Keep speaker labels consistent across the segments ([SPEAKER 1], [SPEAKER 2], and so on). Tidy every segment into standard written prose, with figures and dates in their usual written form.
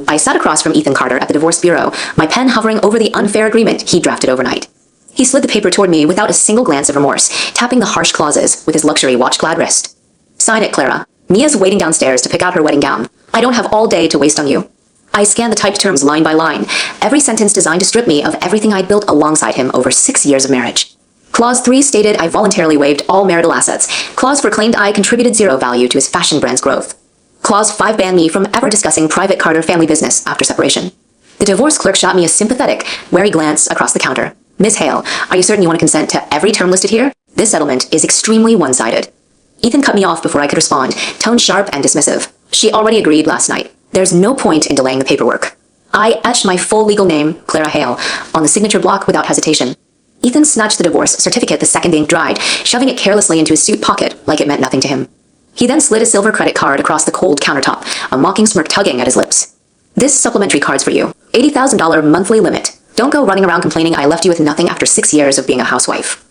[SPEAKER 1] I sat across from Ethan Carter at the divorce bureau, my pen hovering over the unfair agreement he drafted overnight. He slid the paper toward me without a single glance of remorse, tapping the harsh clauses with his luxury watch-clad wrist. Sign it, Clara. Mia's waiting downstairs to pick out her wedding gown. I don't have all day to waste on you. I scanned the typed terms line by line, every sentence designed to strip me of everything I'd built alongside him over 6 years of marriage. Clause 3 stated I voluntarily waived all marital assets. Clause 4 claimed I contributed zero value to his fashion brand's growth. Clause 5 banned me from ever discussing private Carter family business after separation. The divorce clerk shot me a sympathetic, wary glance across the counter. Miss Hale, are you certain you want to consent to every term listed here? This settlement is extremely one-sided. Ethan cut me off before I could respond, tone sharp and dismissive. She already agreed last night. There's no point in delaying the paperwork. I etched my full legal name, Clara Hale, on the signature block without hesitation. Ethan snatched the divorce certificate the second the ink dried, shoving it carelessly into his suit pocket like it meant nothing to him. He then slid a silver credit card across the cold countertop, a mocking smirk tugging at his lips. This supplementary card's for you. $80,000 monthly limit. Don't go running around complaining I left you with nothing after 6 years of being a housewife.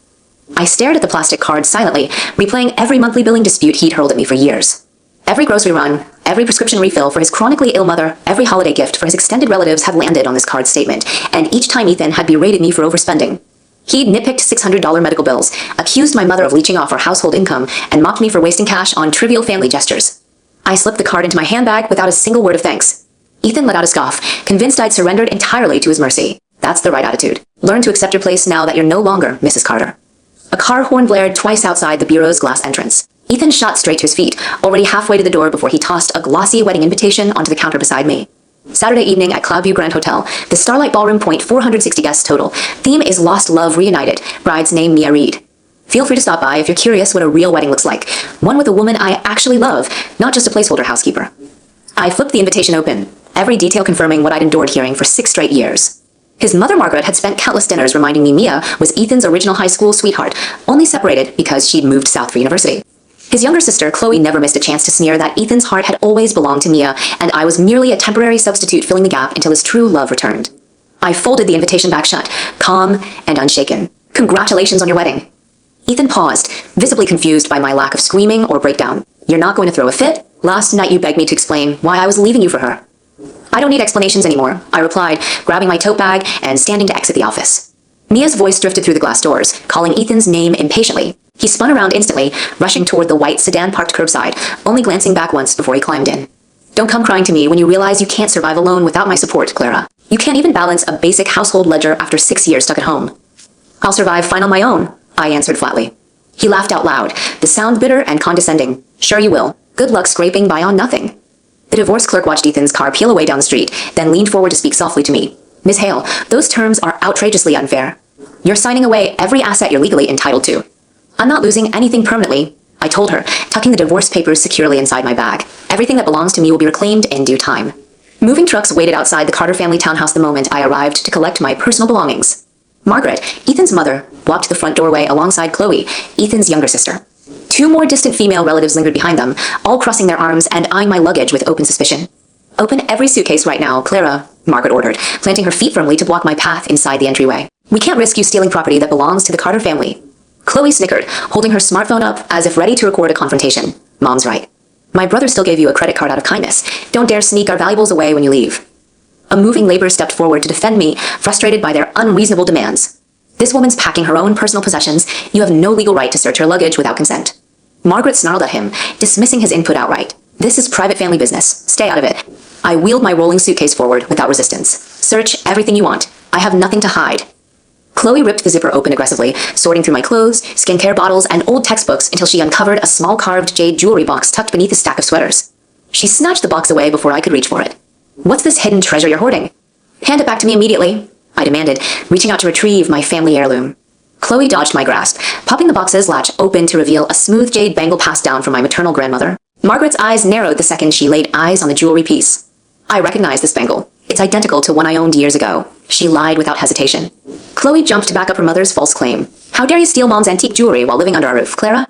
[SPEAKER 1] I stared at the plastic card silently, replaying every monthly billing dispute he'd hurled at me for years. Every grocery run, every prescription refill for his chronically ill mother, every holiday gift for his extended relatives had landed on this card's statement, and each time Ethan had berated me for overspending. He'd nitpicked $600 medical bills, accused my mother of leeching off her household income, and mocked me for wasting cash on trivial family gestures. I slipped the card into my handbag without a single word of thanks. Ethan let out a scoff, convinced I'd surrendered entirely to his mercy. That's the right attitude. Learn to accept your place now that you're no longer Mrs. Carter. A car horn blared twice outside the bureau's glass entrance. Ethan shot straight to his feet, already halfway to the door before he tossed a glossy wedding invitation onto the counter beside me. Saturday evening at Cloudview Grand Hotel, the Starlight Ballroom Point, 460 guests total. Theme is Lost Love Reunited. Bride's name Mia Reed. Feel free to stop by if you're curious what a real wedding looks like. One with a woman I actually love, not just a placeholder housekeeper. I flipped the invitation open, every detail confirming what I'd endured hearing for 6 straight years. His mother Margaret had spent countless dinners reminding me Mia was Ethan's original high school sweetheart, only separated because she'd moved south for university. His younger sister, Chloe, never missed a chance to sneer that Ethan's heart had always belonged to Mia, and I was merely a temporary substitute filling the gap until his true love returned. I folded the invitation back shut, calm and unshaken. Congratulations on your wedding. Ethan paused, visibly confused by my lack of screaming or breakdown. You're not going to throw a fit? Last night you begged me to explain why I was leaving you for her. I don't need explanations anymore, I replied, grabbing my tote bag and standing to exit the office. Mia's voice drifted through the glass doors, calling Ethan's name impatiently. He spun around instantly, rushing toward the white sedan parked curbside, only glancing back once before he climbed in. Don't come crying to me when you realize you can't survive alone without my support, Clara. You can't even balance a basic household ledger after 6 years stuck at home. I'll survive fine on my own, I answered flatly. He laughed out loud, the sound bitter and condescending. Sure you will. Good luck scraping by on nothing. The divorce clerk watched Ethan's car peel away down the street, then leaned forward to speak softly to me. Miss Hale, those terms are outrageously unfair. You're signing away every asset you're legally entitled to. I'm not losing anything permanently, I told her, tucking the divorce papers securely inside my bag. Everything that belongs to me will be reclaimed in due time. Moving trucks waited outside the Carter family townhouse the moment I arrived to collect my personal belongings. Margaret, Ethan's mother, walked the front doorway alongside Chloe, Ethan's younger sister. 2 more distant female relatives lingered behind them, all crossing their arms and eyeing my luggage with open suspicion. Open every suitcase right now, Clara, Margaret ordered, planting her feet firmly to block my path inside the entryway. We can't risk you stealing property that belongs to the Carter family. Chloe snickered, holding her smartphone up as if ready to record a confrontation. Mom's right. My brother still gave you a credit card out of kindness. Don't dare sneak our valuables away when you leave. A moving laborer stepped forward to defend me, frustrated by their unreasonable demands. This woman's packing her own personal possessions. You have no legal right to search her luggage without consent. Margaret snarled at him, dismissing his input outright. This is private family business. Stay out of it. I wheeled my rolling suitcase forward without resistance. Search everything you want. I have nothing to hide. Chloe ripped the zipper open aggressively, sorting through my clothes, skincare bottles, and old textbooks until she uncovered a small carved jade jewelry box tucked beneath a stack of sweaters. She snatched the box away before I could reach for it. What's this hidden treasure you're hoarding? Hand it back to me immediately, I demanded, reaching out to retrieve my family heirloom. Chloe dodged my grasp, popping the box's latch open to reveal a smooth jade bangle passed down from my maternal grandmother. Margaret's eyes narrowed the second she laid eyes on the jewelry piece. I recognized this bangle. It's identical to one I owned years ago. She lied without hesitation. Chloe jumped to back up her mother's false claim. How dare you steal Mom's antique jewelry while living under our roof, Clara?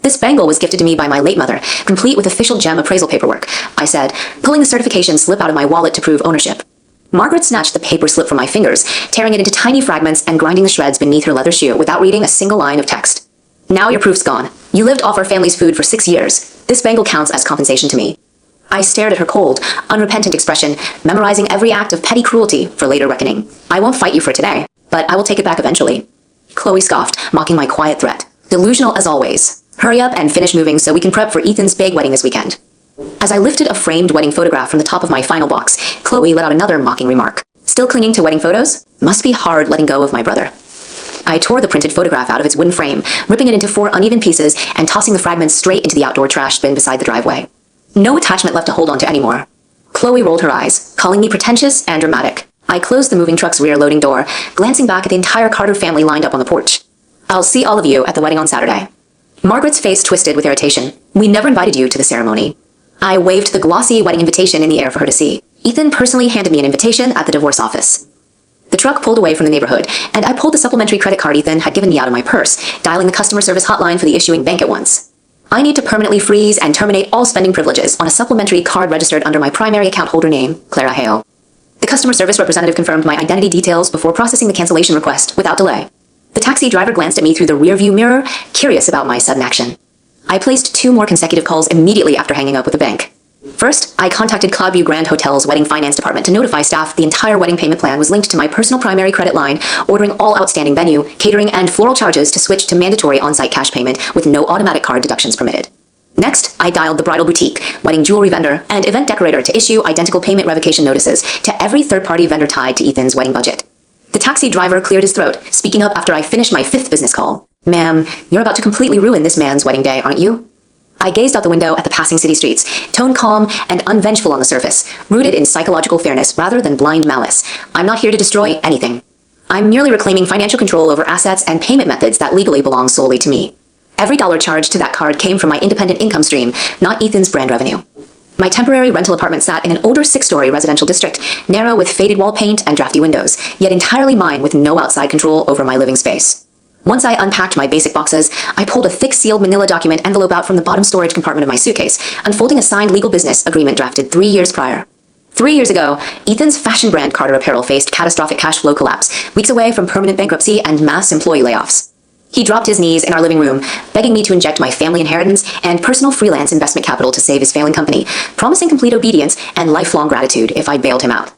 [SPEAKER 1] This bangle was gifted to me by my late mother, complete with official gem appraisal paperwork, I said, pulling the certification slip out of my wallet to prove ownership. Margaret snatched the paper slip from my fingers, tearing it into tiny fragments and grinding the shreds beneath her leather shoe without reading a single line of text. Now your proof's gone. You lived off our family's food for 6 years. This bangle counts as compensation to me. I stared at her cold, unrepentant expression, memorizing every act of petty cruelty for later reckoning. I won't fight you for today, but I will take it back eventually. Chloe scoffed, mocking my quiet threat. Delusional as always. Hurry up and finish moving so we can prep for Ethan's big wedding this weekend. As I lifted a framed wedding photograph from the top of my final box, Chloe let out another mocking remark. Still clinging to wedding photos? Must be hard letting go of my brother. I tore the printed photograph out of its wooden frame, ripping it into 4 uneven pieces and tossing the fragments straight into the outdoor trash bin beside the driveway. No attachment left to hold onto anymore. Chloe rolled her eyes, calling me pretentious and dramatic. I closed the moving truck's rear loading door, glancing back at the entire Carter family lined up on the porch. I'll see all of you at the wedding on Saturday. Margaret's face twisted with irritation. We never invited you to the ceremony. I waved the glossy wedding invitation in the air for her to see. Ethan personally handed me an invitation at the divorce office. The truck pulled away from the neighborhood, and I pulled the supplementary credit card Ethan had given me out of my purse, dialing the customer service hotline for the issuing bank at once. I need to permanently freeze and terminate all spending privileges on a supplementary card registered under my primary account holder name, Clara Hale. The customer service representative confirmed my identity details before processing the cancellation request without delay. The taxi driver glanced at me through the rearview mirror, curious about my sudden action. I placed 2 more consecutive calls immediately after hanging up with the bank. First, I contacted Cloudview Grand Hotel's wedding finance department to notify staff the entire wedding payment plan was linked to my personal primary credit line, ordering all outstanding venue, catering, and floral charges to switch to mandatory on-site cash payment with no automatic card deductions permitted. Next, I dialed the bridal boutique, wedding jewelry vendor, and event decorator to issue identical payment revocation notices to every third-party vendor tied to Ethan's wedding budget. The taxi driver cleared his throat, speaking up after I finished my 5th business call. Ma'am, you're about to completely ruin this man's wedding day, aren't you? I gazed out the window at the passing city streets, tone calm and unvengeful on the surface, rooted in psychological fairness rather than blind malice. I'm not here to destroy anything. I'm merely reclaiming financial control over assets and payment methods that legally belong solely to me. Every dollar charged to that card came from my independent income stream, not Ethan's brand revenue. My temporary rental apartment sat in an older 6-story residential district, narrow with faded wall paint and drafty windows, yet entirely mine with no outside control over my living space. Once I unpacked my basic boxes, I pulled a thick sealed manila document envelope out from the bottom storage compartment of my suitcase, unfolding a signed legal business agreement drafted 3 years prior. 3 years ago, Ethan's fashion brand Carter Apparel faced catastrophic cash flow collapse, weeks away from permanent bankruptcy and mass employee layoffs. He dropped his knees in our living room, begging me to inject my family inheritance and personal freelance investment capital to save his failing company, promising complete obedience and lifelong gratitude if I bailed him out.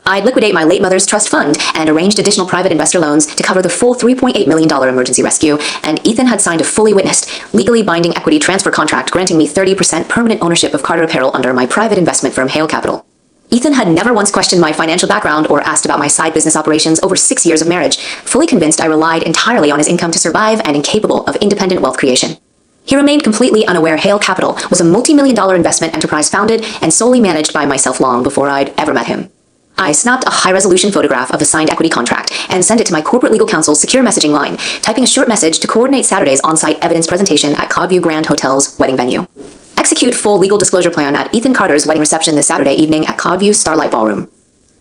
[SPEAKER 1] I'd liquidate my late mother's trust fund and arranged additional private investor loans to cover the full $3.8 million emergency rescue, and Ethan had signed a fully witnessed, legally binding equity transfer contract granting me 30% permanent ownership of Carter Apparel under my private investment firm Hale Capital. Ethan had never once questioned my financial background or asked about my side business operations over 6 years of marriage, fully convinced I relied entirely on his income to survive and incapable of independent wealth creation. He remained completely unaware Hale Capital was a multi-million-dollar investment enterprise founded and solely managed by myself long before I'd ever met him. I snapped a high-resolution photograph of the signed equity contract and sent it to my corporate legal counsel's secure messaging line, typing a short message to coordinate Saturday's on-site evidence presentation at Cloudview Grand Hotel's wedding venue. Execute full legal disclosure plan at Ethan Carter's wedding reception this Saturday evening at Cloudview Starlight Ballroom.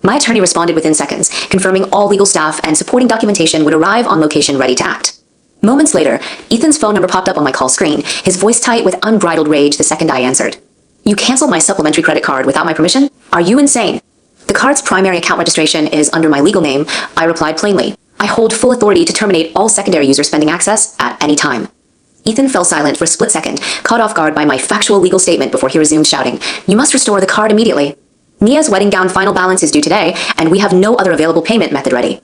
[SPEAKER 1] My attorney responded within seconds, confirming all legal staff and supporting documentation would arrive on location ready to act. Moments later, Ethan's phone number popped up on my call screen, his voice tight with unbridled rage the second I answered. You canceled my supplementary credit card without my permission? Are you insane? The card's primary account registration is under my legal name, I replied plainly. I hold full authority to terminate all secondary user spending access at any time. Ethan fell silent for a split second, caught off guard by my factual legal statement before he resumed shouting, You must restore the card immediately. Mia's wedding gown final balance is due today, and we have no other available payment method ready.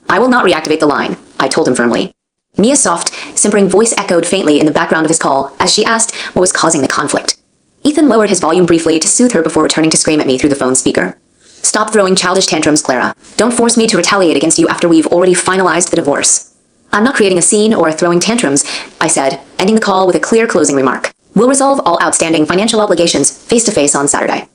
[SPEAKER 1] I will not reactivate the line, I told him firmly. Mia's soft, simpering voice echoed faintly in the background of his call as she asked what was causing the conflict. Ethan lowered his volume briefly to soothe her before returning to scream at me through the phone speaker. Stop throwing childish tantrums, Clara. Don't force me to retaliate against you after we've already finalized the divorce. I'm not creating a scene or throwing tantrums, I said, ending the call with a clear closing remark. We'll resolve all outstanding financial obligations face-to-face on Saturday.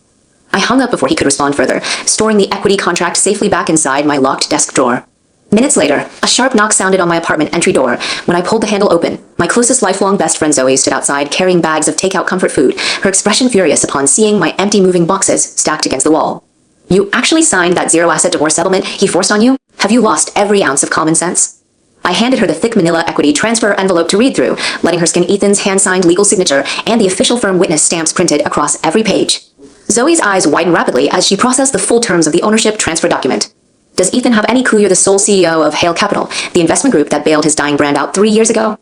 [SPEAKER 1] I hung up before he could respond further, storing the equity contract safely back inside my locked desk drawer. Minutes later, a sharp knock sounded on my apartment entry door. When I pulled the handle open, my closest lifelong best friend Zoe stood outside carrying bags of takeout comfort food, her expression furious upon seeing my empty moving boxes stacked against the wall. You actually signed that zero-asset divorce settlement he forced on you? Have you lost every ounce of common sense? I handed her the thick manila equity transfer envelope to read through, letting her scan Ethan's hand-signed legal signature and the official firm witness stamps printed across every page. Zoe's eyes widened rapidly as she processed the full terms of the ownership transfer document. Does Ethan have any clue you're the sole CEO of Hale Capital, the investment group that bailed his dying brand out 3 years ago?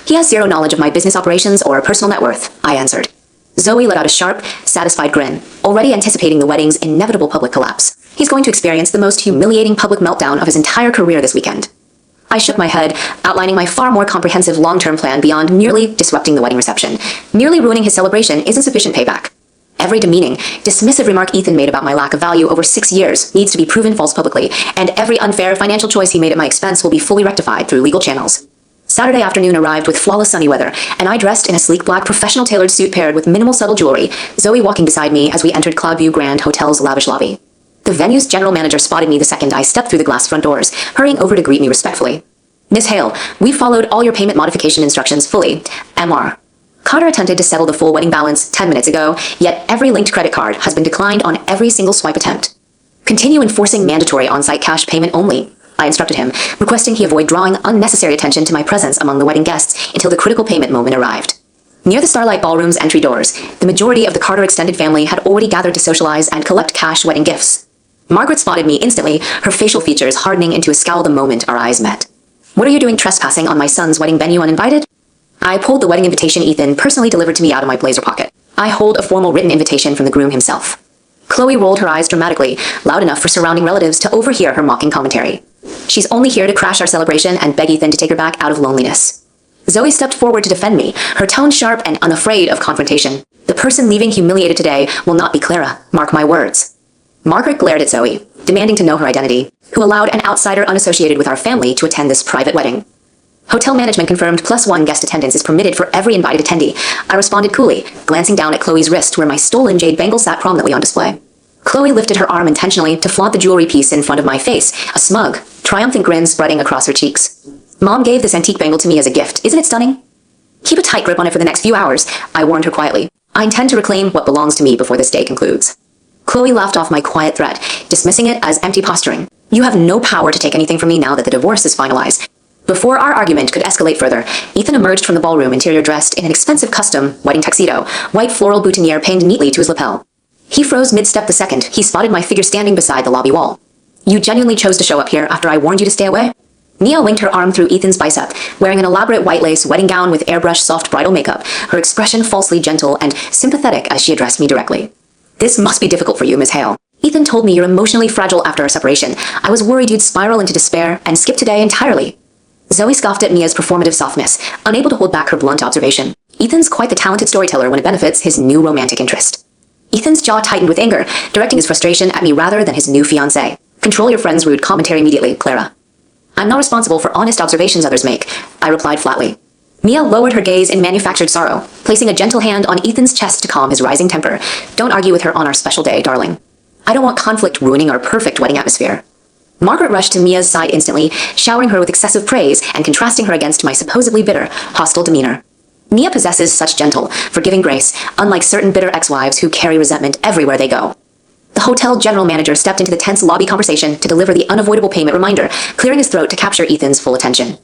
[SPEAKER 1] He has zero knowledge of my business operations or personal net worth, I answered. Zoe let out a sharp, satisfied grin, already anticipating the wedding's inevitable public collapse. He's going to experience the most humiliating public meltdown of his entire career this weekend. I shook my head, outlining my far more comprehensive long-term plan beyond merely disrupting the wedding reception. Merely ruining his celebration isn't sufficient payback. Every demeaning, dismissive remark Ethan made about my lack of value over 6 years needs to be proven false publicly, and every unfair financial choice he made at my expense will be fully rectified through legal channels. Saturday afternoon arrived with flawless sunny weather, and I dressed in a sleek black professional tailored suit paired with minimal subtle jewelry, Zoe walking beside me as we entered Cloudview Grand Hotel's lavish lobby. The venue's general manager spotted me the second I stepped through the glass front doors, hurrying over to greet me respectfully. Miss Hale, we've followed all your payment modification instructions fully. MR. Carter attempted to settle the full wedding balance 10 minutes ago, yet every linked credit card has been declined on every single swipe attempt. Continue enforcing mandatory on-site cash payment only, I instructed him, requesting he avoid drawing unnecessary attention to my presence among the wedding guests until the critical payment moment arrived. Near the Starlight Ballroom's entry doors, the majority of the Carter extended family had already gathered to socialize and collect cash wedding gifts. Margaret spotted me instantly, her facial features hardening into a scowl the moment our eyes met. What are you doing trespassing on my son's wedding venue uninvited? I pulled the wedding invitation Ethan personally delivered to me out of my blazer pocket. I hold a formal written invitation from the groom himself. Chloe rolled her eyes dramatically, loud enough for surrounding relatives to overhear her mocking commentary. She's only here to crash our celebration and beg Ethan to take her back out of loneliness. Zoe stepped forward to defend me, her tone sharp and unafraid of confrontation. The person leaving humiliated today will not be Clara, mark my words. Margaret glared at Zoe, demanding to know her identity, who allowed an outsider unassociated with our family to attend this private wedding. Hotel management confirmed +1 guest attendance is permitted for every invited attendee. I responded coolly, glancing down at Chloe's wrist where my stolen jade bangle sat prominently on display. Chloe lifted her arm intentionally to flaunt the jewelry piece in front of my face, a smug, triumphant grin spreading across her cheeks. Mom gave this antique bangle to me as a gift. Isn't it stunning? Keep a tight grip on it for the next few hours, I warned her quietly. I intend to reclaim what belongs to me before this day concludes. Chloe laughed off my quiet threat, dismissing it as empty posturing. You have no power to take anything from me now that the divorce is finalized. Before our argument could escalate further, Ethan emerged from the ballroom interior dressed in an expensive custom wedding tuxedo, white floral boutonniere pinned neatly to his lapel. He froze mid-step the second he spotted my figure standing beside the lobby wall. You genuinely chose to show up here after I warned you to stay away? Mia linked her arm through Ethan's bicep, wearing an elaborate white lace wedding gown with airbrushed soft bridal makeup, her expression falsely gentle and sympathetic as she addressed me directly. This must be difficult for you, Miss Hale. Ethan told me you're emotionally fragile after our separation. I was worried you'd spiral into despair and skip today entirely. Zoe scoffed at Mia's performative softness, unable to hold back her blunt observation. Ethan's quite the talented storyteller when it benefits his new romantic interest. Ethan's jaw tightened with anger, directing his frustration at me rather than his new fiancée. Control your friend's rude commentary immediately, Clara. I'm not responsible for honest observations others make, I replied flatly. Mia lowered her gaze in manufactured sorrow, placing a gentle hand on Ethan's chest to calm his rising temper. Don't argue with her on our special day, darling. I don't want conflict ruining our perfect wedding atmosphere. Margaret rushed to Mia's side instantly, showering her with excessive praise and contrasting her against my supposedly bitter, hostile demeanor. Mia possesses such gentle, forgiving grace, unlike certain bitter ex-wives who carry resentment everywhere they go. The hotel general manager stepped into the tense lobby conversation to deliver the unavoidable payment reminder, clearing his throat to capture Ethan's full attention.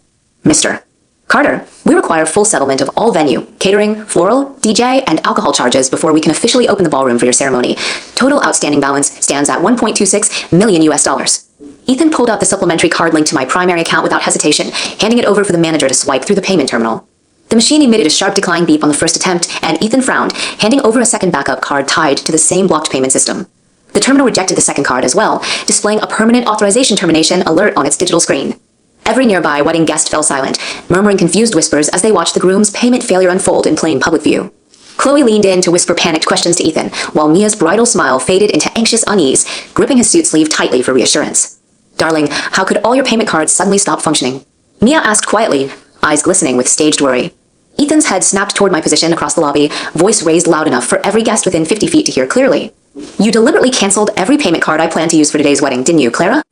[SPEAKER 1] Mr. Carter, we require full settlement of all venue, catering, floral, DJ, and alcohol charges before we can officially open the ballroom for your ceremony. Total outstanding balance stands at $1.26 million US. Ethan pulled out the supplementary card linked to my primary account without hesitation, handing it over for the manager to swipe through the payment terminal. The machine emitted a sharp decline beep on the first attempt, and Ethan frowned, handing over a second backup card tied to the same blocked payment system. The terminal rejected the second card as well, displaying a permanent authorization termination alert on its digital screen. Every nearby wedding guest fell silent, murmuring confused whispers as they watched the groom's payment failure unfold in plain public view. Chloe leaned in to whisper panicked questions to Ethan, while Mia's bridal smile faded into anxious unease, gripping his suit sleeve tightly for reassurance. Darling, how could all your payment cards suddenly stop functioning? Mia asked quietly, eyes glistening with staged worry. Ethan's head snapped toward my position across the lobby, voice raised loud enough for every guest within 50 feet to hear clearly. You deliberately canceled every payment card I planned to use for today's wedding, didn't you, Clara?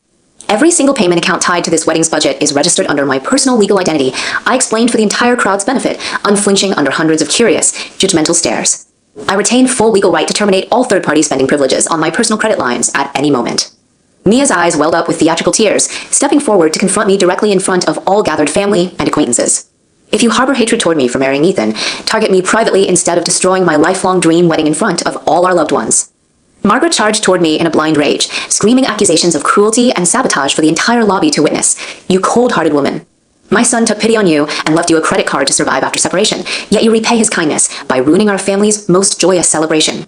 [SPEAKER 1] Every single payment account tied to this wedding's budget is registered under my personal legal identity, I explained for the entire crowd's benefit, unflinching under hundreds of curious, judgmental stares. I retain full legal right to terminate all third-party spending privileges on my personal credit lines at any moment. Mia's eyes welled up with theatrical tears, stepping forward to confront me directly in front of all gathered family and acquaintances. If you harbor hatred toward me for marrying Ethan, target me privately instead of destroying my lifelong dream wedding in front of all our loved ones. Margaret charged toward me in a blind rage, screaming accusations of cruelty and sabotage for the entire lobby to witness. You cold-hearted woman. My son took pity on you and left you a credit card to survive after separation, yet you repay his kindness by ruining our family's most joyous celebration.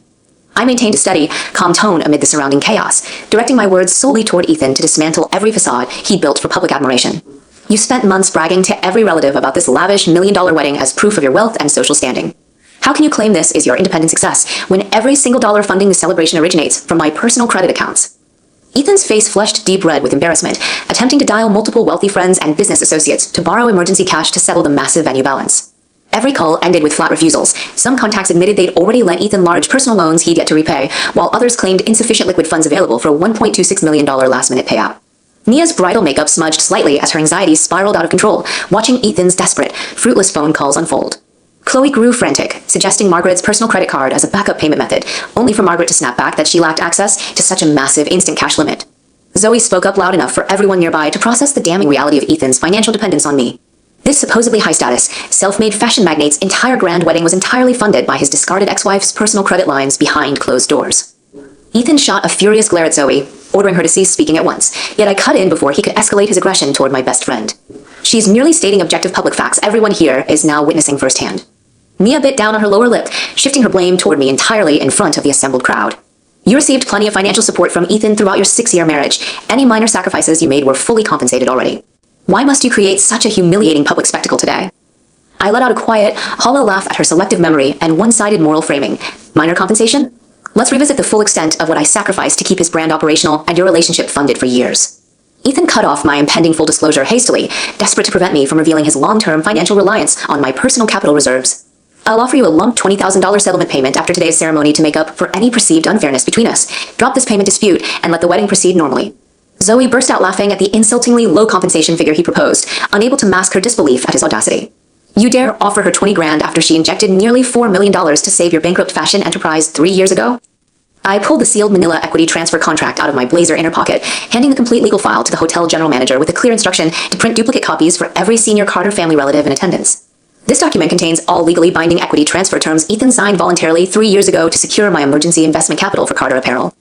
[SPEAKER 1] I maintained a steady, calm tone amid the surrounding chaos, directing my words solely toward Ethan to dismantle every facade he'd built for public admiration. You spent months bragging to every relative about this lavish million-dollar wedding as proof of your wealth and social standing. How can you claim this is your independent success when every single dollar funding the celebration originates from my personal credit accounts? Ethan's face flushed deep red with embarrassment, attempting to dial multiple wealthy friends and business associates to borrow emergency cash to settle the massive venue balance. Every call ended with flat refusals. Some contacts admitted they'd already lent Ethan large personal loans he'd yet to repay, while others claimed insufficient liquid funds available for a $1.26 million last-minute payout. Nia's bridal makeup smudged slightly as her anxiety spiraled out of control, watching Ethan's desperate, fruitless phone calls unfold. Chloe grew frantic, suggesting Margaret's personal credit card as a backup payment method, only for Margaret to snap back that she lacked access to such a massive instant cash limit. Zoe spoke up loud enough for everyone nearby to process the damning reality of Ethan's financial dependence on me. This supposedly high-status, self-made fashion magnate's entire grand wedding was entirely funded by his discarded ex-wife's personal credit lines behind closed doors. Ethan shot a furious glare at Zoe, ordering her to cease speaking at once, yet I cut in before he could escalate his aggression toward my best friend. She's merely stating objective public facts everyone here is now witnessing firsthand. Nia bit down on her lower lip, shifting her blame toward me entirely in front of the assembled crowd. You received plenty of financial support from Ethan throughout your 6-year marriage. Any minor sacrifices you made were fully compensated already. Why must you create such a humiliating public spectacle today? I let out a quiet, hollow laugh at her selective memory and one-sided moral framing. Minor compensation? Let's revisit the full extent of what I sacrificed to keep his brand operational and your relationship funded for years. Ethan cut off my impending full disclosure hastily, desperate to prevent me from revealing his long-term financial reliance on my personal capital reserves. I'll offer you a lump $20,000 settlement payment after today's ceremony to make up for any perceived unfairness between us. Drop this payment dispute and let the wedding proceed normally. Zoe burst out laughing at the insultingly low compensation figure he proposed, unable to mask her disbelief at his audacity. You dare offer her 20 grand after she injected nearly $4 million to save your bankrupt fashion enterprise 3 years ago? I pulled the sealed manila equity transfer contract out of my blazer inner pocket, handing the complete legal file to the hotel general manager with a clear instruction to print duplicate copies for every senior Carter family relative in attendance. This document contains all legally binding equity transfer terms Ethan signed voluntarily 3 years ago to secure my emergency investment capital for Carter Apparel.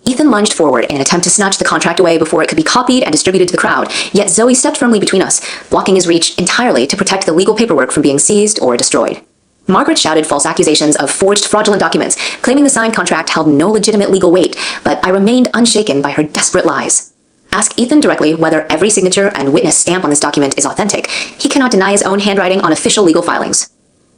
[SPEAKER 1] Ethan lunged forward in an attempt to snatch the contract away before it could be copied and distributed to the crowd, yet Zoe stepped firmly between us, blocking his reach entirely to protect the legal paperwork from being seized or destroyed. Margaret shouted false accusations of forged fraudulent documents, claiming the signed contract held no legitimate legal weight, but I remained unshaken by her desperate lies. Ask Ethan directly whether every signature and witness stamp on this document is authentic. He cannot deny his own handwriting on official legal filings.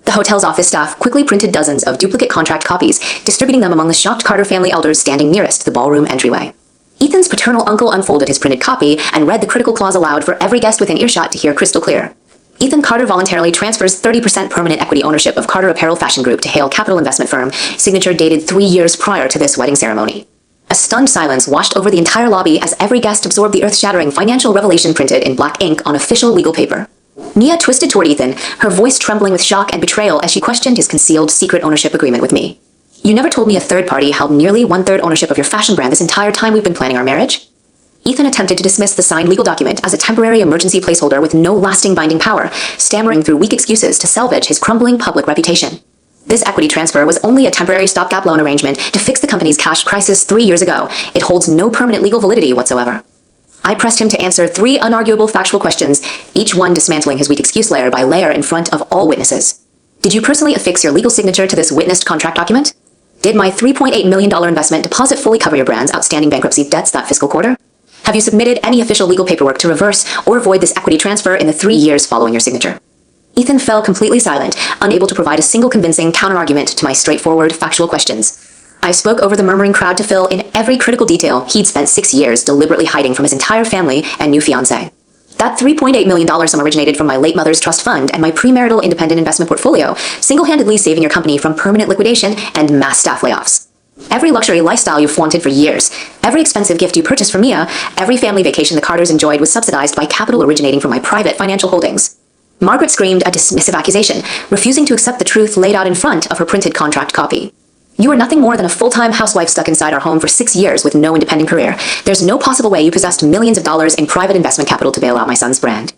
[SPEAKER 1] The hotel's office staff quickly printed dozens of duplicate contract copies, distributing them among the shocked Carter family elders standing nearest the ballroom entryway. Ethan's paternal uncle unfolded his printed copy and read the critical clause aloud for every guest within earshot to hear crystal clear. Ethan Carter voluntarily transfers 30% permanent equity ownership of Carter Apparel Fashion Group to Hale Capital Investment Firm, signature dated 3 years prior to this wedding ceremony. A stunned silence washed over the entire lobby as every guest absorbed the earth-shattering financial revelation printed in black ink on official legal paper. Nia twisted toward Ethan, her voice trembling with shock and betrayal as she questioned his concealed secret ownership agreement with me. You never told me a third party held nearly 1/3 ownership of your fashion brand this entire time we've been planning our marriage? Ethan attempted to dismiss the signed legal document as a temporary emergency placeholder with no lasting binding power, stammering through weak excuses to salvage his crumbling public reputation. This equity transfer was only a temporary stopgap loan arrangement to fix the company's cash crisis 3 years ago. It holds no permanent legal validity whatsoever. I pressed him to answer 3 unarguable factual questions, each one dismantling his weak excuse layer by layer in front of all witnesses. Did you personally affix your legal signature to this witnessed contract document? Did my $3.8 million investment deposit fully cover your brand's outstanding bankruptcy debts that fiscal quarter? Have you submitted any official legal paperwork to reverse or void this equity transfer in the 3 years following your signature? Ethan fell completely silent, unable to provide a single convincing counterargument to my straightforward, factual questions. I spoke over the murmuring crowd to fill in every critical detail he'd spent 6 years deliberately hiding from his entire family and new fiancé. That $3.8 million sum originated from my late mother's trust fund and my premarital independent investment portfolio, single-handedly saving your company from permanent liquidation and mass staff layoffs. Every luxury lifestyle you flaunted for years, every expensive gift you purchased for Mia, every family vacation the Carters enjoyed was subsidized by capital originating from my private financial holdings. Margaret screamed a dismissive accusation, refusing to accept the truth laid out in front of her printed contract copy. You are nothing more than a full-time housewife stuck inside our home for 6 years with no independent career. There's no possible way you possessed millions of dollars in private investment capital to bail out my son's brand.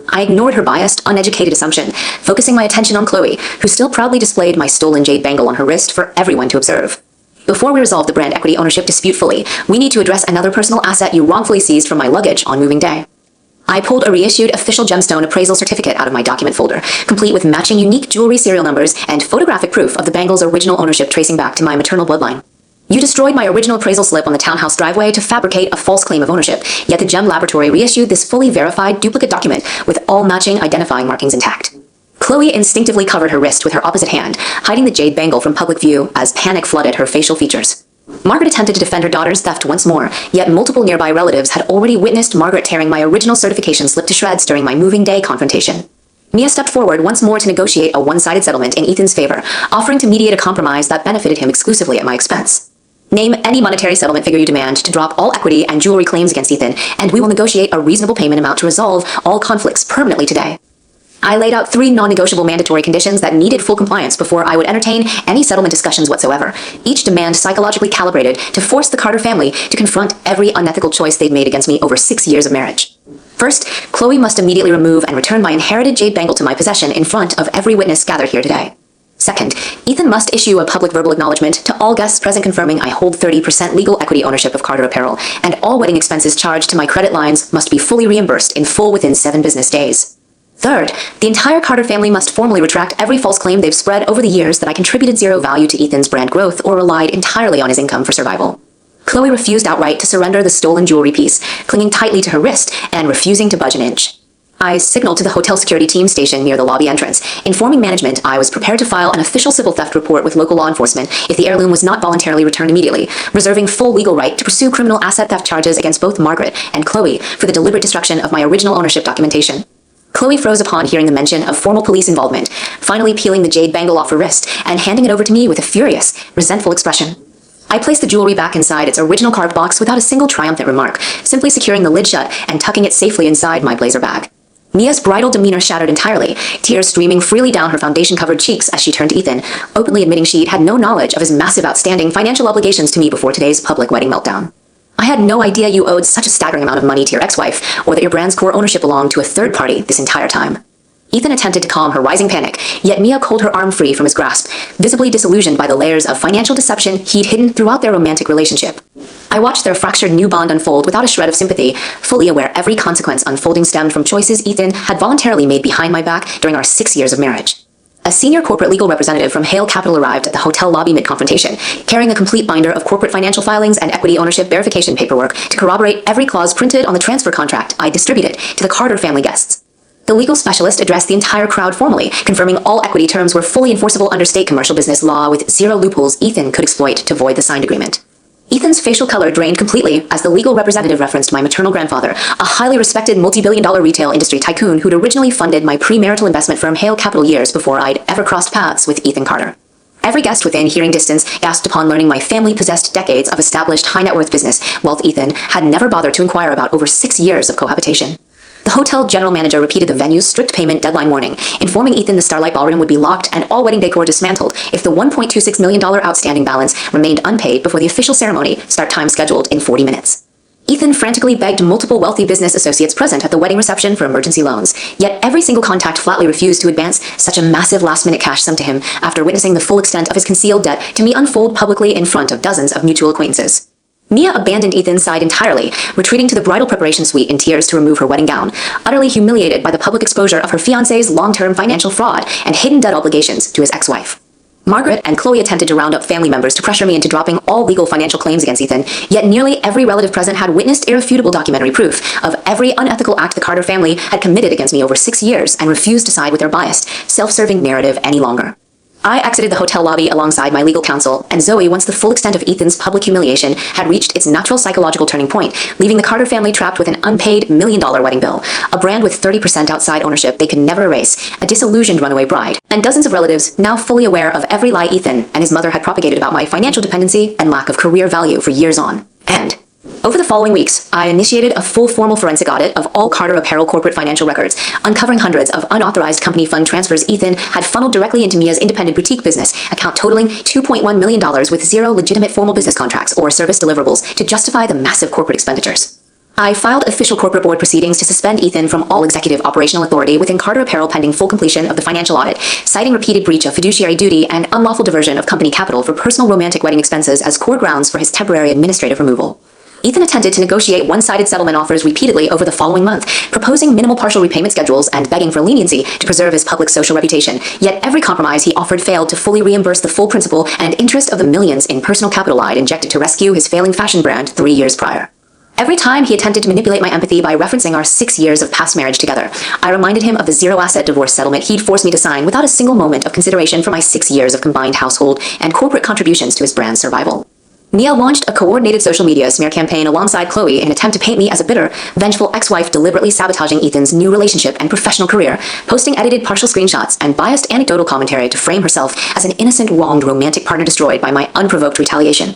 [SPEAKER 1] I ignored her biased, uneducated assumption, focusing my attention on Chloe, who still proudly displayed my stolen jade bangle on her wrist for everyone to observe. Before we resolve the brand equity ownership dispute fully, we need to address another personal asset you wrongfully seized from my luggage on moving day. I pulled a reissued official gemstone appraisal certificate out of my document folder, complete with matching unique jewelry serial numbers and photographic proof of the bangle's original ownership tracing back to my maternal bloodline. You destroyed my original appraisal slip on the townhouse driveway to fabricate a false claim of ownership, yet the gem laboratory reissued this fully verified duplicate document with all matching identifying markings intact. Chloe instinctively covered her wrist with her opposite hand, hiding the jade bangle from public view as panic flooded her facial features. Margaret attempted to defend her daughter's theft once more, yet multiple nearby relatives had already witnessed Margaret tearing my original certification slip to shreds during my moving day confrontation. Mia stepped forward once more to negotiate a one-sided settlement in Ethan's favor, offering to mediate a compromise that benefited him exclusively at my expense. Name any monetary settlement figure you demand to drop all equity and jewelry claims against Ethan, and we will negotiate a reasonable payment amount to resolve all conflicts permanently today. I laid out 3 non-negotiable mandatory conditions that needed full compliance before I would entertain any settlement discussions whatsoever, each demand psychologically calibrated to force the Carter family to confront every unethical choice they'd made against me over 6 years of marriage. First, Chloe must immediately remove and return my inherited jade bangle to my possession in front of every witness gathered here today. Second, Ethan must issue a public verbal acknowledgement to all guests present confirming I hold 30% legal equity ownership of Carter Apparel, and all wedding expenses charged to my credit lines must be fully reimbursed in full within 7 business days. Third, the entire Carter family must formally retract every false claim they've spread over the years that I contributed zero value to Ethan's brand growth or relied entirely on his income for survival. Chloe refused outright to surrender the stolen jewelry piece, clinging tightly to her wrist and refusing to budge an inch. I signaled to the hotel security team stationed near the lobby entrance, informing management I was prepared to file an official civil theft report with local law enforcement if the heirloom was not voluntarily returned immediately, reserving full legal right to pursue criminal asset theft charges against both Margaret and Chloe for the deliberate destruction of my original ownership documentation. Chloe froze upon hearing the mention of formal police involvement, finally peeling the jade bangle off her wrist and handing it over to me with a furious, resentful expression. I placed the jewelry back inside its original carved box without a single triumphant remark, simply securing the lid shut and tucking it safely inside my blazer bag. Mia's bridal demeanor shattered entirely, tears streaming freely down her foundation-covered cheeks as she turned to Ethan, openly admitting she'd had no knowledge of his massive outstanding financial obligations to me before today's public wedding meltdown. I had no idea you owed such a staggering amount of money to your ex-wife, or that your brand's core ownership belonged to a third party this entire time. Ethan attempted to calm her rising panic, yet Mia pulled her arm free from his grasp, visibly disillusioned by the layers of financial deception he'd hidden throughout their romantic relationship. I watched their fractured new bond unfold without a shred of sympathy, fully aware every consequence unfolding stemmed from choices Ethan had voluntarily made behind my back during our 6 years of marriage. A senior corporate legal representative from Hale Capital arrived at the hotel lobby mid-confrontation, carrying a complete binder of corporate financial filings and equity ownership verification paperwork to corroborate every clause printed on the transfer contract I distributed to the Carter family guests. The legal specialist addressed the entire crowd formally, confirming all equity terms were fully enforceable under state commercial business law with 0 loopholes Ethan could exploit to void the signed agreement. Ethan's facial color drained completely as the legal representative referenced my maternal grandfather, a highly respected multi-billion-dollar retail industry tycoon who'd originally funded my premarital investment firm Hale Capital years before I'd ever crossed paths with Ethan Carter. Every guest within hearing distance gasped upon learning my family possessed decades of established high-net-worth business, while Ethan had never bothered to inquire about over 6 years of cohabitation. The hotel general manager repeated the venue's strict payment deadline warning, informing Ethan the Starlight Ballroom would be locked and all wedding decor dismantled if the $1.26 million outstanding balance remained unpaid before the official ceremony, start time scheduled in 40 minutes. Ethan frantically begged multiple wealthy business associates present at the wedding reception for emergency loans, yet every single contact flatly refused to advance such a massive last-minute cash sum to him after witnessing the full extent of his concealed debt to me unfold publicly in front of dozens of mutual acquaintances. Mia abandoned Ethan's side entirely, retreating to the bridal preparation suite in tears to remove her wedding gown, utterly humiliated by the public exposure of her fiancé's long-term financial fraud and hidden debt obligations to his ex-wife. Margaret and Chloe attempted to round up family members to pressure me into dropping all legal financial claims against Ethan, yet nearly every relative present had witnessed irrefutable documentary proof of every unethical act the Carter family had committed against me over 6 years and refused to side with their biased, self-serving narrative any longer. I exited the hotel lobby alongside my legal counsel, and Zoe, once the full extent of Ethan's public humiliation had reached its natural psychological turning point, leaving the Carter family trapped with an unpaid $1 million wedding bill, a brand with 30% outside ownership they could never erase, a disillusioned runaway bride, and dozens of relatives now fully aware of every lie Ethan and his mother had propagated about my financial dependency and lack of career value for years on end. Over the following weeks, I initiated a full formal forensic audit of all Carter Apparel corporate financial records, uncovering hundreds of unauthorized company fund transfers Ethan had funneled directly into Mia's independent boutique business, account totaling $2.1 million with 0 legitimate formal business contracts or service deliverables to justify the massive corporate expenditures. I filed official corporate board proceedings to suspend Ethan from all executive operational authority within Carter Apparel pending full completion of the financial audit, citing repeated breach of fiduciary duty and unlawful diversion of company capital for personal romantic wedding expenses as core grounds for his temporary administrative removal. Ethan attempted to negotiate one-sided settlement offers repeatedly over the following month, proposing minimal partial repayment schedules and begging for leniency to preserve his public social reputation. Yet every compromise he offered failed to fully reimburse the full principal and interest of the millions in personal capital I'd injected to rescue his failing fashion brand 3 years prior. Every time he attempted to manipulate my empathy by referencing our 6 years of past marriage together, I reminded him of the zero-asset divorce settlement he'd forced me to sign without a single moment of consideration for my 6 years of combined household and corporate contributions to his brand's survival. Mia launched a coordinated social media smear campaign alongside Chloe in an attempt to paint me as a bitter, vengeful ex-wife deliberately sabotaging Ethan's new relationship and professional career, posting edited partial screenshots and biased anecdotal commentary to frame herself as an innocent, wronged romantic partner destroyed by my unprovoked retaliation.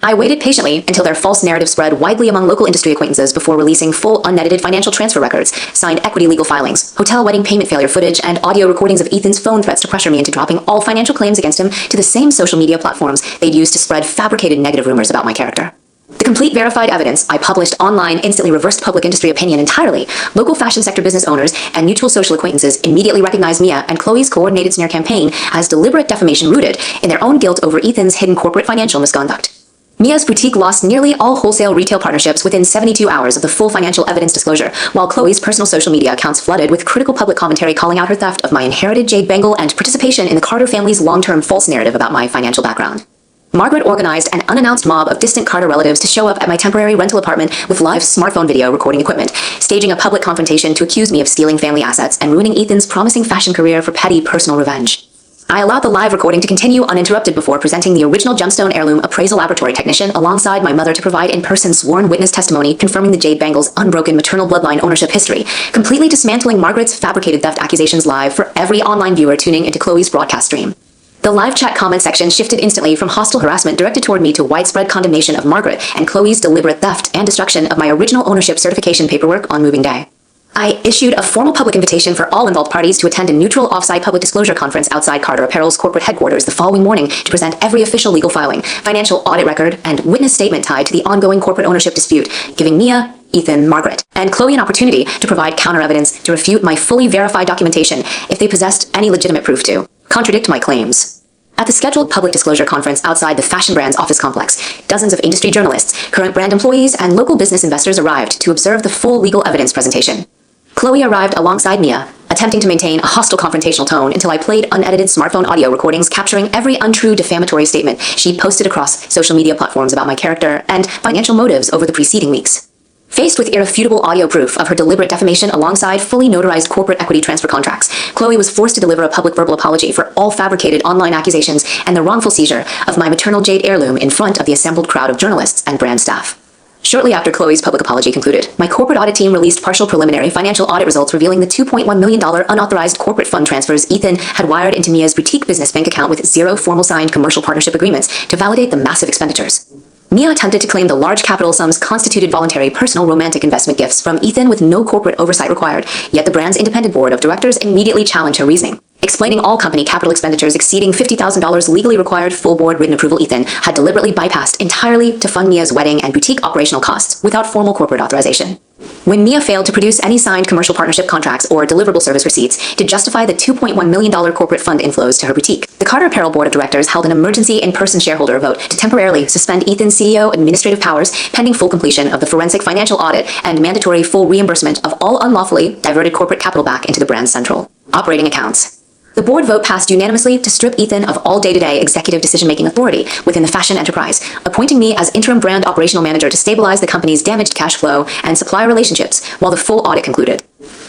[SPEAKER 1] I waited patiently until their false narrative spread widely among local industry acquaintances before releasing full unedited financial transfer records, signed equity legal filings, hotel wedding payment failure footage, and audio recordings of Ethan's phone threats to pressure me into dropping all financial claims against him to the same social media platforms they'd used to spread fabricated negative rumors about my character. The complete verified evidence I published online instantly reversed public industry opinion entirely. Local fashion sector business owners and mutual social acquaintances immediately recognized Mia and Chloe's coordinated smear campaign as deliberate defamation rooted in their own guilt over Ethan's hidden corporate financial misconduct. Mia's boutique lost nearly all wholesale retail partnerships within 72 hours of the full financial evidence disclosure, while Chloe's personal social media accounts flooded with critical public commentary calling out her theft of my inherited jade bangle and participation in the Carter family's long-term false narrative about my financial background. Margaret organized an unannounced mob of distant Carter relatives to show up at my temporary rental apartment with live smartphone video recording equipment, staging a public confrontation to accuse me of stealing family assets and ruining Ethan's promising fashion career for petty personal revenge. I allowed the live recording to continue uninterrupted before presenting the original gemstone heirloom appraisal laboratory technician alongside my mother to provide in-person sworn witness testimony confirming the jade bangle's unbroken maternal bloodline ownership history, completely dismantling Margaret's fabricated theft accusations live for every online viewer tuning into Chloe's broadcast stream. The live chat comment section shifted instantly from hostile harassment directed toward me to widespread condemnation of Margaret and Chloe's deliberate theft and destruction of my original ownership certification paperwork on moving day. I issued a formal public invitation for all involved parties to attend a neutral off-site public disclosure conference outside Carter Apparel's corporate headquarters the following morning to present every official legal filing, financial audit record, and witness statement tied to the ongoing corporate ownership dispute, giving Mia, Ethan, Margaret, and Chloe an opportunity to provide counter-evidence to refute my fully verified documentation if they possessed any legitimate proof to contradict my claims. At the scheduled public disclosure conference outside the fashion brand's office complex, dozens of industry journalists, current brand employees, and local business investors arrived to observe the full legal evidence presentation. Chloe arrived alongside Mia, attempting to maintain a hostile confrontational tone until I played unedited smartphone audio recordings capturing every untrue defamatory statement she'd posted across social media platforms about my character and financial motives over the preceding weeks. Faced with irrefutable audio proof of her deliberate defamation alongside fully notarized corporate equity transfer contracts, Chloe was forced to deliver a public verbal apology for all fabricated online accusations and the wrongful seizure of my maternal jade heirloom in front of the assembled crowd of journalists and brand staff. Shortly after Chloe's public apology concluded, my corporate audit team released partial preliminary financial audit results revealing the $2.1 million unauthorized corporate fund transfers Ethan had wired into Mia's boutique business bank account with 0 formal signed commercial partnership agreements to validate the massive expenditures. Mia attempted to claim the large capital sums constituted voluntary personal romantic investment gifts from Ethan with no corporate oversight required, yet the brand's independent board of directors immediately challenged her reasoning. Explaining all company capital expenditures exceeding $50,000 legally required full board written approval, Ethan had deliberately bypassed entirely to fund Mia's wedding and boutique operational costs without formal corporate authorization. When Mia failed to produce any signed commercial partnership contracts or deliverable service receipts to justify the $2.1 million corporate fund inflows to her boutique, the Carter Apparel Board of Directors held an emergency in-person shareholder vote to temporarily suspend Ethan's CEO administrative powers pending full completion of the forensic financial audit and mandatory full reimbursement of all unlawfully diverted corporate capital back into the brand's central operating accounts. The board vote passed unanimously to strip Ethan of all day-to-day executive decision-making authority within the fashion enterprise, appointing me as interim brand operational manager to stabilize the company's damaged cash flow and supplier relationships while the full audit concluded.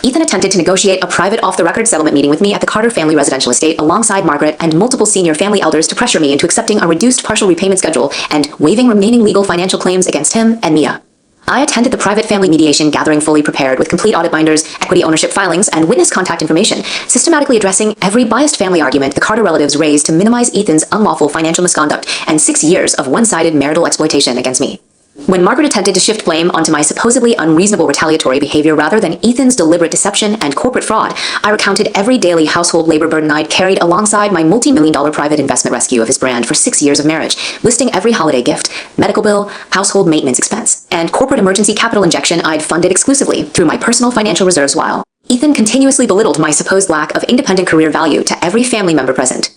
[SPEAKER 1] Ethan attempted to negotiate a private off-the-record settlement meeting with me at the Carter family residential estate alongside Margaret and multiple senior family elders to pressure me into accepting a reduced partial repayment schedule and waiving remaining legal financial claims against him and Mia. I attended the private family mediation gathering fully prepared with complete audit binders, equity ownership filings, and witness contact information, systematically addressing every biased family argument the Carter relatives raised to minimize Ethan's unlawful financial misconduct and 6 years of one-sided marital exploitation against me. When Margaret attempted to shift blame onto my supposedly unreasonable retaliatory behavior rather than Ethan's deliberate deception and corporate fraud, I recounted every daily household labor burden I'd carried alongside my multi-million-dollar private investment rescue of his brand for 6 years of marriage, listing every holiday gift, medical bill, household maintenance expense, and corporate emergency capital injection I'd funded exclusively through my personal financial reserves while Ethan continuously belittled my supposed lack of independent career value to every family member present.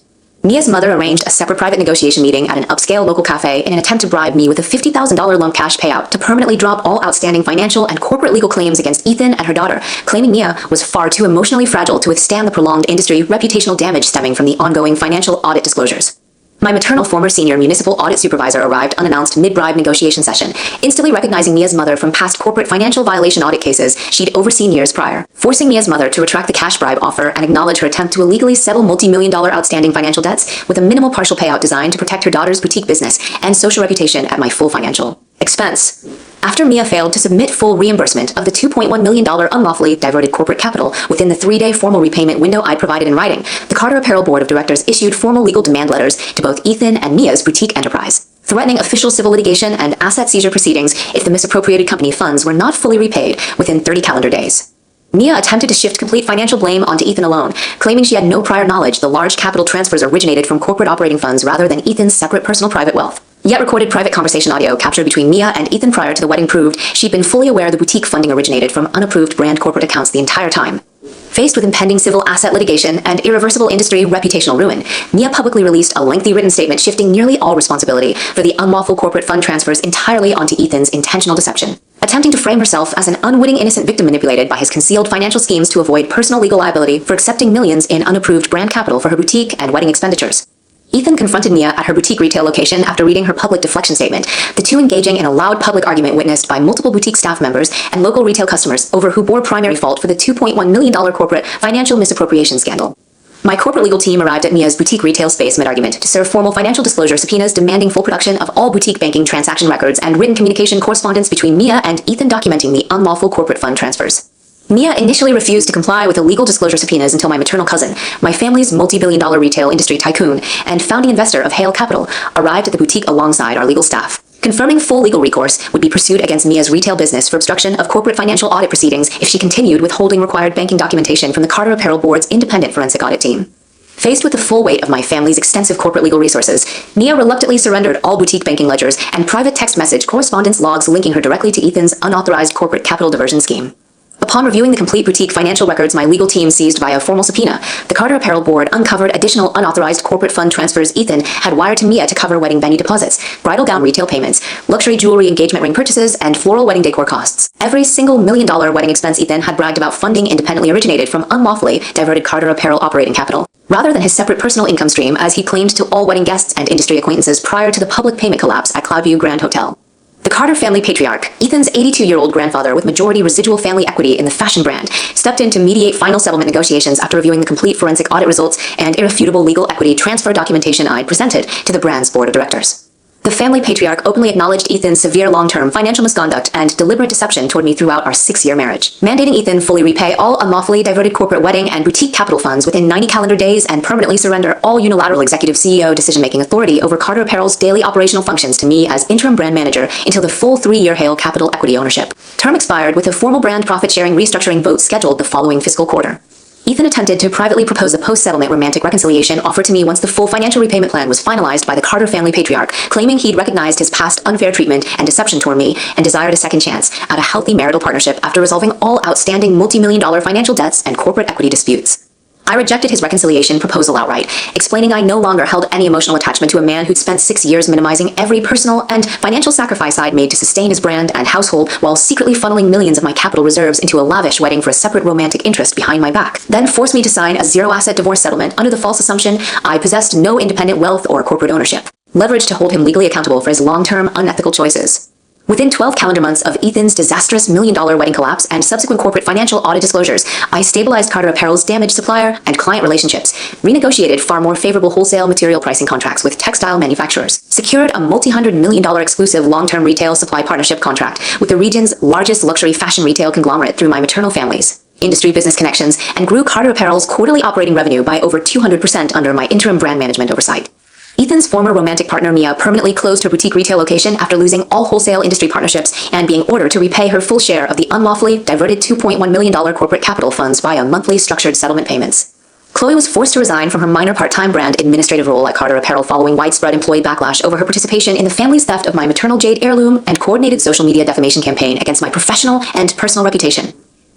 [SPEAKER 1] Mia's mother arranged a separate private negotiation meeting at an upscale local cafe in an attempt to bribe me with a $50,000 lump cash payout to permanently drop all outstanding financial and corporate legal claims against Ethan and her daughter, claiming Mia was far too emotionally fragile to withstand the prolonged industry reputational damage stemming from the ongoing financial audit disclosures. My maternal former senior municipal audit supervisor arrived unannounced mid-bribe negotiation session, instantly recognizing Mia's mother from past corporate financial violation audit cases she'd overseen years prior, forcing Mia's mother to retract the cash bribe offer and acknowledge her attempt to illegally settle multi-million-dollar outstanding financial debts with a minimal partial payout designed to protect her daughter's boutique business and social reputation at my full financial expense. After Mia failed to submit full reimbursement of the $2.1 million unlawfully diverted corporate capital within the 3-day formal repayment window I provided in writing, the Carter Apparel Board of Directors issued formal legal demand letters to both Ethan and Mia's boutique enterprise, threatening official civil litigation and asset seizure proceedings if the misappropriated company funds were not fully repaid within 30 calendar days. Mia attempted to shift complete financial blame onto Ethan alone, claiming she had no prior knowledge the large capital transfers originated from corporate operating funds rather than Ethan's separate personal private wealth. Yet recorded private conversation audio captured between Mia and Ethan prior to the wedding proved she'd been fully aware the boutique funding originated from unapproved brand corporate accounts the entire time. Faced with impending civil asset litigation and irreversible industry reputational ruin, Mia publicly released a lengthy written statement shifting nearly all responsibility for the unlawful corporate fund transfers entirely onto Ethan's intentional deception, attempting to frame herself as an unwitting innocent victim manipulated by his concealed financial schemes to avoid personal legal liability for accepting millions in unapproved brand capital for her boutique and wedding expenditures. Ethan confronted Mia at her boutique retail location after reading her public deflection statement, the two engaging in a loud public argument witnessed by multiple boutique staff members and local retail customers over who bore primary fault for the $2.1 million corporate financial misappropriation scandal. My corporate legal team arrived at Mia's boutique retail space mid-argument to serve formal financial disclosure subpoenas demanding full production of all boutique banking transaction records and written communication correspondence between Mia and Ethan documenting the unlawful corporate fund transfers. Mia initially refused to comply with the legal disclosure subpoenas until my maternal cousin, my family's multi-billion-dollar retail industry tycoon and founding investor of Hale Capital, arrived at the boutique alongside our legal staff, confirming full legal recourse would be pursued against Mia's retail business for obstruction of corporate financial audit proceedings if she continued withholding required banking documentation from the Carter Apparel Board's independent forensic audit team. Faced with the full weight of my family's extensive corporate legal resources, Mia reluctantly surrendered all boutique banking ledgers and private text message correspondence logs linking her directly to Ethan's unauthorized corporate capital diversion scheme. Upon reviewing the complete boutique financial records my legal team seized via formal subpoena, the Carter Apparel Board uncovered additional unauthorized corporate fund transfers Ethan had wired to Mia to cover wedding venue deposits, bridal gown retail payments, luxury jewelry engagement ring purchases, and floral wedding decor costs. Every single million-dollar wedding expense Ethan had bragged about funding independently originated from unlawfully diverted Carter Apparel operating capital, rather than his separate personal income stream as he claimed to all wedding guests and industry acquaintances prior to the public payment collapse at Cloudview Grand Hotel. The Carter family patriarch, Ethan's 82-year-old grandfather with majority residual family equity in the fashion brand, stepped in to mediate final settlement negotiations after reviewing the complete forensic audit results and irrefutable legal equity transfer documentation I'd presented to the brand's board of directors. The family patriarch openly acknowledged Ethan's severe long-term financial misconduct and deliberate deception toward me throughout our 6-year marriage, mandating Ethan fully repay all unlawfully diverted corporate wedding and boutique capital funds within 90 calendar days and permanently surrender all unilateral executive CEO decision-making authority over Carter Apparel's daily operational functions to me as interim brand manager until the full 3-year Hale Capital equity ownership term expired, with a formal brand profit-sharing restructuring vote scheduled the following fiscal quarter. Ethan attempted to privately propose a post-settlement romantic reconciliation offered to me once the full financial repayment plan was finalized by the Carter family patriarch, claiming he'd recognized his past unfair treatment and deception toward me and desired a second chance at a healthy marital partnership after resolving all outstanding multi-million-dollar financial debts and corporate equity disputes. I rejected his reconciliation proposal outright, explaining I no longer held any emotional attachment to a man who'd spent 6 years minimizing every personal and financial sacrifice I'd made to sustain his brand and household while secretly funneling millions of my capital reserves into a lavish wedding for a separate romantic interest behind my back, then forced me to sign a zero-asset divorce settlement under the false assumption I possessed no independent wealth or corporate ownership, leveraged to hold him legally accountable for his long-term unethical choices. Within 12 calendar months of Ethan's disastrous million-dollar wedding collapse and subsequent corporate financial audit disclosures, I stabilized Carter Apparel's damaged supplier and client relationships, renegotiated far more favorable wholesale material pricing contracts with textile manufacturers, secured a multi-hundred-million-dollar exclusive long-term retail supply partnership contract with the region's largest luxury fashion retail conglomerate through my maternal family's industry business connections, and grew Carter Apparel's quarterly operating revenue by over 200% under my interim brand management oversight. Ethan's former romantic partner Mia permanently closed her boutique retail location after losing all wholesale industry partnerships and being ordered to repay her full share of the unlawfully diverted $2.1 million corporate capital funds via monthly structured settlement payments. Chloe was forced to resign from her minor part-time brand administrative role at Carter Apparel following widespread employee backlash over her participation in the family's theft of my maternal jade heirloom and coordinated social media defamation campaign against my professional and personal reputation.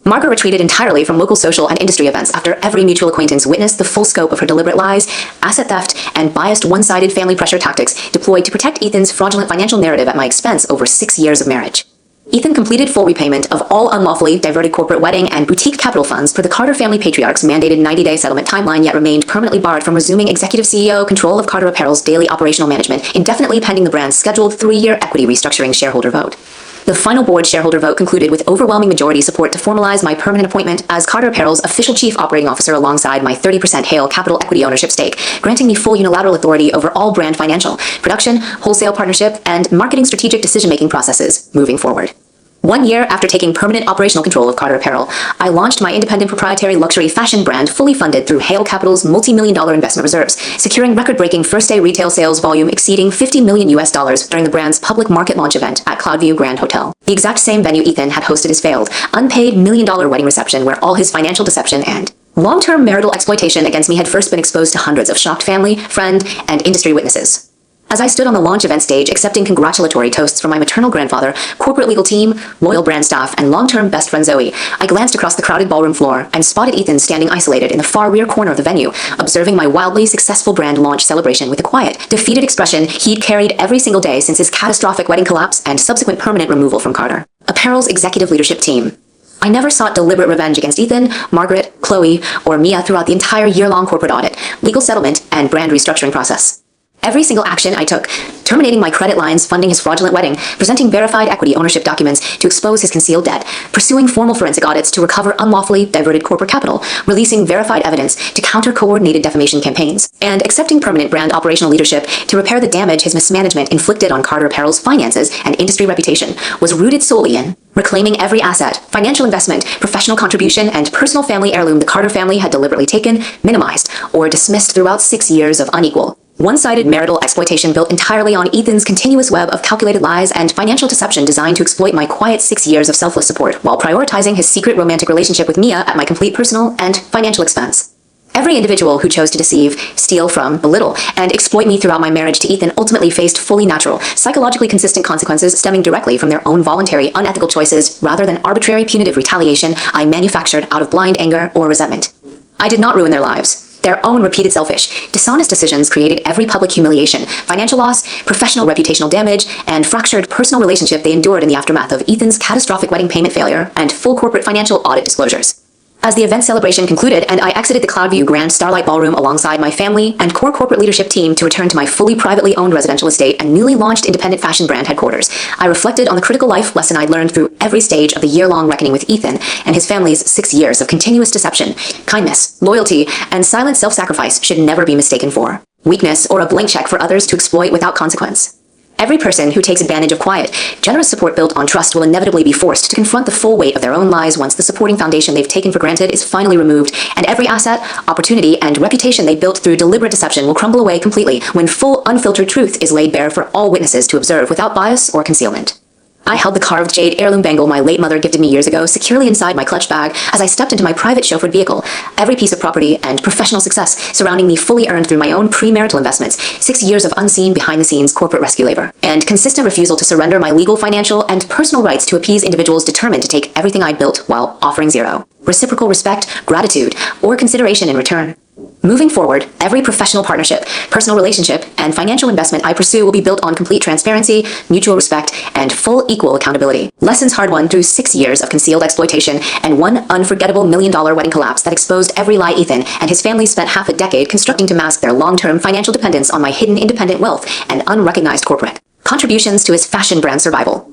[SPEAKER 1] Margaret retreated entirely from local social and industry events after every mutual acquaintance witnessed the full scope of her deliberate lies, asset theft, and biased one-sided family pressure tactics deployed to protect Ethan's fraudulent financial narrative at my expense over 6 years of marriage. Ethan completed full repayment of all unlawfully diverted corporate wedding and boutique capital funds per the Carter family patriarch's mandated 90-day settlement timeline, yet remained permanently barred from resuming executive CEO control of Carter Apparel's daily operational management, indefinitely pending the brand's scheduled 3-year equity restructuring shareholder vote. The final board shareholder vote concluded with overwhelming majority support to formalize my permanent appointment as Carter Apparel's official chief operating officer alongside my 30% Hale capital equity ownership stake, granting me full unilateral authority over all brand financial, production, wholesale partnership, and marketing strategic decision-making processes moving forward. 1 year after taking permanent operational control of Carter Apparel, I launched my independent proprietary luxury fashion brand fully funded through Hale Capital's multi-million-dollar investment reserves, securing record-breaking first-day retail sales volume exceeding $50 million during the brand's public market launch event at Cloudview Grand Hotel. The exact same venue Ethan had hosted his failed, unpaid million-dollar wedding reception where all his financial deception and long-term marital exploitation against me had first been exposed to hundreds of shocked family, friend, and industry witnesses. As I stood on the launch event stage accepting congratulatory toasts from my maternal grandfather, corporate legal team, loyal brand staff, and long-term best friend Zoe, I glanced across the crowded ballroom floor and spotted Ethan standing isolated in the far rear corner of the venue, observing my wildly successful brand launch celebration with a quiet, defeated expression he'd carried every single day since his catastrophic wedding collapse and subsequent permanent removal from Carter Apparel's executive leadership team. I never sought deliberate revenge against Ethan, Margaret, Chloe, or Mia throughout the entire year-long corporate audit, legal settlement, and brand restructuring process. Every single action I took, terminating my credit lines, funding his fraudulent wedding, presenting verified equity ownership documents to expose his concealed debt, pursuing formal forensic audits to recover unlawfully diverted corporate capital, releasing verified evidence to counter coordinated defamation campaigns, and accepting permanent brand operational leadership to repair the damage his mismanagement inflicted on Carter Apparel's finances and industry reputation, was rooted solely in reclaiming every asset, financial investment, professional contribution, and personal family heirloom the Carter family had deliberately taken, minimized, or dismissed throughout 6 years of unequal, one-sided marital exploitation built entirely on Ethan's continuous web of calculated lies and financial deception designed to exploit my quiet 6 years of selfless support while prioritizing his secret romantic relationship with Mia at my complete personal and financial expense. Every individual who chose to deceive, steal from, belittle, and exploit me throughout my marriage to Ethan ultimately faced fully natural, psychologically consistent consequences stemming directly from their own voluntary, unethical choices rather than arbitrary punitive retaliation I manufactured out of blind anger or resentment. I did not ruin their lives. Their own repeated selfish, dishonest decisions created every public humiliation, financial loss, professional reputational damage, and fractured personal relationship they endured in the aftermath of Ethan's catastrophic wedding payment failure and full corporate financial audit disclosures. As the event celebration concluded and I exited the Cloudview Grand Starlight Ballroom alongside my family and core corporate leadership team to return to my fully privately owned residential estate and newly launched independent fashion brand headquarters, I reflected on the critical life lesson I'd learned through every stage of the year-long reckoning with Ethan and his family's 6 years of continuous deception. Kindness, loyalty, and silent self-sacrifice should never be mistaken for weakness or a blank check for others to exploit without consequence. Every person who takes advantage of quiet, generous support built on trust will inevitably be forced to confront the full weight of their own lies once the supporting foundation they've taken for granted is finally removed, and every asset, opportunity, and reputation they built through deliberate deception will crumble away completely when full, unfiltered truth is laid bare for all witnesses to observe without bias or concealment. I held the carved jade heirloom bangle my late mother gifted me years ago securely inside my clutch bag as I stepped into my private chauffeured vehicle. Every piece of property and professional success surrounding me fully earned through my own premarital investments, 6 years of unseen behind-the-scenes corporate rescue labor, and consistent refusal to surrender my legal, financial, and personal rights to appease individuals determined to take everything I built while offering zero reciprocal respect, gratitude, or consideration in return. Moving forward, every professional partnership, personal relationship, and financial investment I pursue will be built on complete transparency, mutual respect, and full equal accountability. Lessons hard-won through 6 years of concealed exploitation and one unforgettable million-dollar wedding collapse that exposed every lie Ethan and his family spent half a decade constructing to mask their long-term financial dependence on my hidden independent wealth and unrecognized corporate contributions to his fashion brand survival.